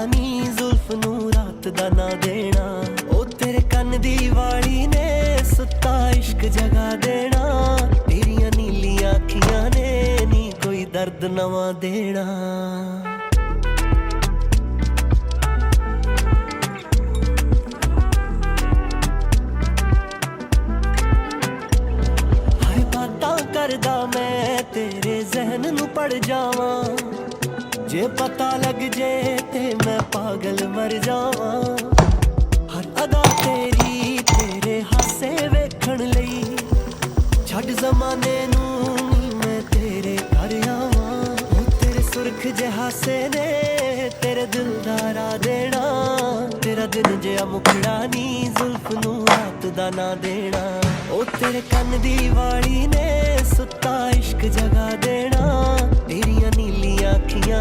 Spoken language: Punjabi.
ਨੀ ਜ਼ੁਲਫ ਨੂੰ ਰਾਤ ਦਾ ਨਾ ਦੇਣਾ। ਉਹ ਤੇਰੇ ਕੰਨ ਦੀ ਵਾਲੀ ਨੇ ਸੁੱਤਾ ਇਸ਼ਕ ਜਗਾ ਦੇਣਾ। ਤੇਰੀਆਂ ਨੀਲੀਆਂ ਅੱਖੀਆਂ ਨੇ ਨੀ ਕੋਈ ਦਰਦ ਨਵਾਂ ਦੇਣਾ। ਹਾਏ ਬਾਤਾਂ ਕਰਦਾ ਮੈਂ ਤੇਰੇ ਜ਼ਹਿਨ ਨੂੰ ਪੜ ਜਾਵਾਂ। ਜੇ ਪਤਾ ਲੱਗ ਜੇ ਤੇ ਮੈਂ ਪਾਗਲ ਮਰ ਜਾਵਾਂ। ਹਰ ਅਦਾ ਤੇਰੀ ਤੇਰੇ ਹਾਸੇ ਵੇਖਣ ਲਈ ਛੱਡ ਜ਼ਮਾਨੇ ਨੂੰ ਨੀ ਮੈਂ ਤੇਰੇ ਘਰ ਆਵਾਂ। ਉਹ ਤੇਰੇ ਸੁਰਖ ਜਿਹੇ ਹਾਸੇ ਨੇ ਤੇਰੇ ਦਿਲ ਦਾ ਰਾਹ ਦੇਣਾ। ਤੇਰਾ ਦਿਨ ਜਿਹਾ ਮੁਖੜਾ ਨੀ ਜ਼ੁਲਫ ਨੂੰ ਰਾਤ ਦਾ ਨਾ ਦੇਣਾ। ਉਹ ਤੇਰੇ ਕੰਨ ਦੀ ਵਾਲੀ ਨੇ ਸੁੱਤਾ ਇਸ਼ਕ ਜਗਾ ਦੇਣਾ। ਤੇਰੀਆਂ ਨੀਲੀਆਂ ਅੱਖੀਆਂ